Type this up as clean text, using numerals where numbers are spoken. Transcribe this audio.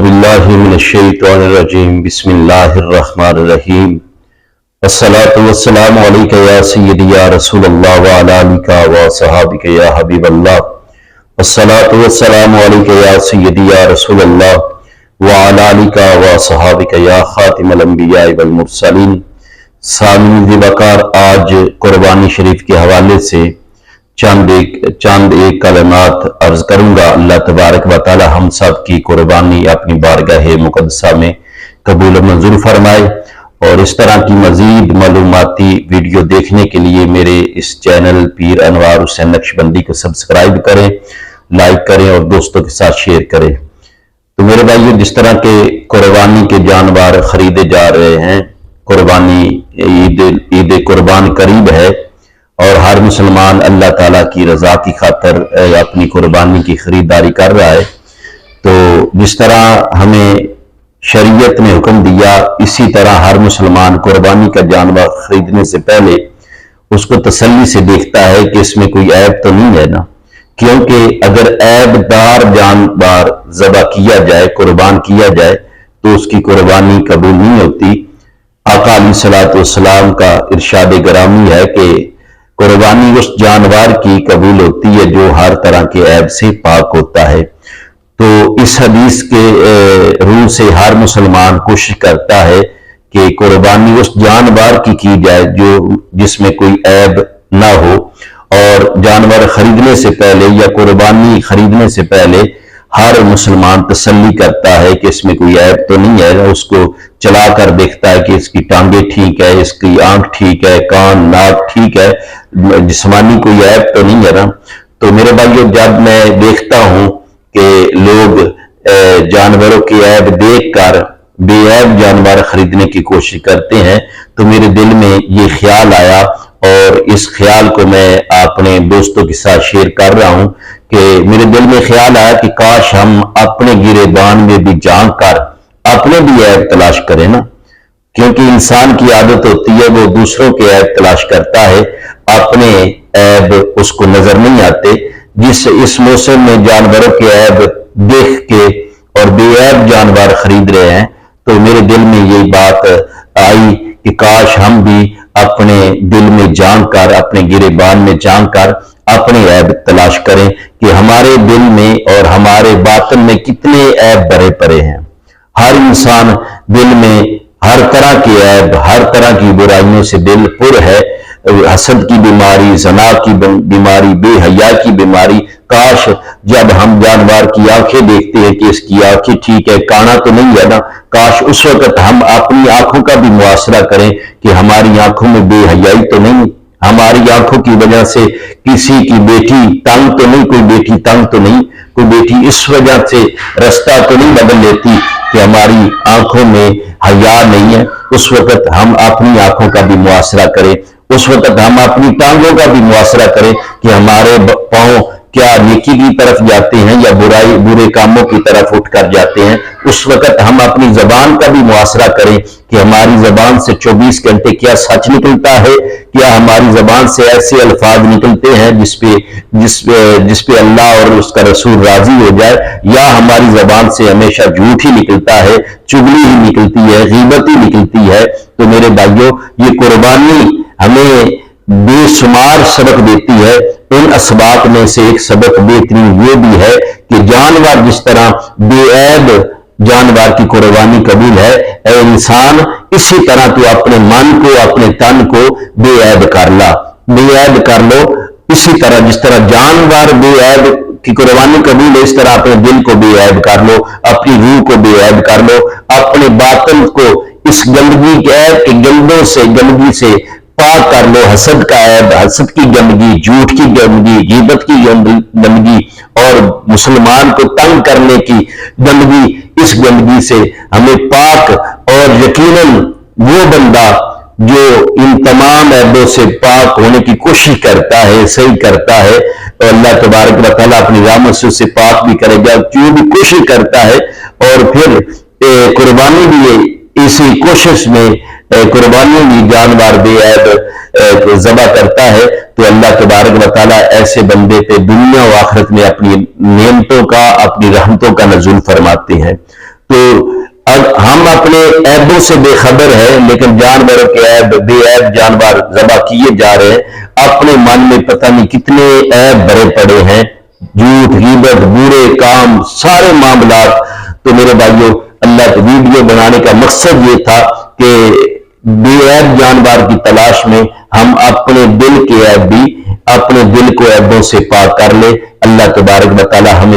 बिल्लाहि मिनश्शैतानिर्रजीम बिस्मिल्लाहिर्रहमानिर्रहीम अस्सलातु वस्सलामु अलैका या सय्यदी या रसूलल्लाह व अला आलिका व सहाबिका या हबीबल्लाह अस्सलातु वस्सलामु अलैका या सय्यदी या रसूलल्लाह व अला आलिका व सहाबिका या खातिमुल अंबिया वल मुरसलीन। सामीन वकार, आज कुर्बानी शरीफ के हवाले से चंद एक कलमात अर्ज करूंगा। अल्लाह तबारक व तआला हम सब की कुर्बानी अपनी बारगाह मुक़द्दसा में कबूल मंजूर फरमाए। और इस तरह की मजीद मालूमाती वीडियो देखने के लिए मेरे इस चैनल पीर अनवार हुसैन नक्शबंदी को सब्सक्राइब करें, लाइक करें और दोस्तों के साथ शेयर करें। तो मेरे भाइयों, जिस तरह के कुर्बानी के जानवर खरीदे जा रहे हैं, कुर्बानी ईद कुर्बान करीब है और हर मुसलमान अल्लाह ताला की रजा की खातर अपनी कुर्बानी की खरीदारी कर रहा है। तो जिस तरह हमें शरीयत ने हुक्म दिया, इसी तरह हर मुसलमान कुर्बानी का जानवर खरीदने से पहले उसको तसल्ली से देखता है कि इसमें कोई ऐब तो नहीं है ना, क्योंकि अगर ऐबदार जानवर ज़बह किया जाए, कुर्बान किया जाए, तो उसकी कुर्बानी कबूल नहीं होती। आका अलैहिस्सलातु वस्सलाम का इरशाद गिरामी है कि कुर्बानी उस जानवर की कबूल होती है जो हर तरह के ऐब से पाक होता है। तो इस हदीस के रूह से हर मुसलमान कोशिश करता है कि कुर्बानी उस जानवर की जाए जो जिसमें कोई ऐब ना हो। और जानवर खरीदने से पहले या कुर्बानी खरीदने से पहले हर मुसलमान तसल्ली करता है कि इसमें कोई ऐब तो नहीं है। उसको चला कर देखता है कि इसकी टांगे ठीक है, इसकी आंख ठीक है, कान नाक ठीक है, जिस्मानी कोई ऐब तो नहीं है ना। तो मेरे भाइयों, जब मैं देखता हूं कि लोग जानवरों की ऐब देखकर बेऐब जानवर खरीदने की कोशिश करते हैं, तो मेरे दिल में ये ख्याल आया और इस ख्याल को मैं अपने दोस्तों के साथ शेयर कर रहा हूं कि मेरे दिल में ख्याल आया कि काश हम अपने गिरेबान में भी झांक कर अपने भी ऐब तलाश करें ना, क्योंकि इंसान की आदत होती है वो दूसरों के ऐब तलाश करता है, अपने ऐब उसको नजर नहीं आते। इस मौसम में जानवरों के ऐब देख के और बेऐब जानवर खरीद रहे हैं, तो मेरे दिल में यही बात आई कि काश हम भी अपने दिल में झांक कर, अपने गिरेबान में झांक कर अपने ऐब तलाश करें कि हमारे दिल में और हमारे बातन में कितने ऐब भरे पड़े हैं। हर इंसान दिल में हर तरह के ऐब, हर तरह की बुराइयों से दिल पुर है। हसद की बीमारी, ज़ना की बीमारी, बेहया की बीमारी। काश जब हम जानवर की आंखें देखते हैं कि इसकी आंखें ठीक है, काना तो नहीं है ना, काश उस वक्त हम अपनी आंखों का भी मुआसरा करें कि हमारी आंखों में बेहयाई तो नहीं, हमारी आंखों की वजह से किसी की बेटी तंग तो नहीं, कोई बेटी तंग तो नहीं, कोई बेटी इस वजह से रास्ता तो नहीं बदल लेती कि हमारी आंखों में हया नहीं है। उस वक्त हम अपनी आंखों का भी मुआसरा करें, उस वक्त हम अपनी टांगों का भी मुआसरा करें कि हमारे पांव क्या नेकी की तरफ जाते हैं या बुरे कामों की तरफ उठकर जाते हैं। उस वक्त हम अपनी जबान का भी मुआसरा करें कि हमारी जबान से 24 घंटे क्या सच निकलता है, क्या हमारी जबान से ऐसे अल्फाज निकलते हैं जिसपे अल्लाह और उसका रसूल राजी हो जाए, या हमारी जबान से हमेशा झूठ ही निकलता है, चुगली ही निकलती है, गीबत ही निकलती है। तो मेरे भाइयों, ये कुर्बानी हमें बेशुमार सबक देती है। इन असबाब में से एक सबक बेहतरीन ये भी है कि जानवर जिस तरह बेऐब जानवर की कुर्बानी कबूल है, ऐ इंसान इसी तरह तू अपने मन को, अपने तन को बेऐब कर लो। इसी तरह जिस तरह जानवर बेऐब की कुर्बानी कबूल है, इस तरह अपने दिल को बेऐब कर लो, अपनी रूह को बेऐब कर लो, अपने बातन को इस गंदगी के गंदगी से पाक कर लो। हसद का ऐब, हसद की गंदगी, झूठ की गंदगी, गीबत की गंदगी और मुसलमान को तंग करने की गंदगी, इस गंदगी से हमें पाक। और यकीनन वो बंदा जो इन तमाम ऐबों से पाक होने की कोशिश करता है, सही करता है, तो अल्लाह तबारक व तआला अपनी रहमत से उसे पाक भी करेगा। जो भी कोशिश करता है और फिर कुर्बानी भी इसी कोशिश में कुर्बानी भी जानवर बेऐब ज़बह करता है, तो अल्लाह तबारक व तआला ऐसे बंदे पे दुनिया और आखिरत में अपनी नेमतों का, अपनी रहमतों का नज़ुल फरमाते हैं। تو ہم اپنے عیبوں سے بے خبر ہیں، لیکن جانوروں کے عیب، بے عیب جانور ذبح کیے جا رہے ہیں، اپنے من میں پتہ نہیں کتنے عیب بھرے پڑے ہیں، جھوٹ، غیبت، برے کام، سارے معاملات۔ تو میرے بھائیوں، اللہ کی ویڈیو بنانے کا مقصد یہ تھا کہ بے عیب جانور کی تلاش میں ہم اپنے دل کے عیب بھی، اپنے دل کو عیبوں سے پاک کر لیں۔ اللہ تبارک و تعالی ہمیں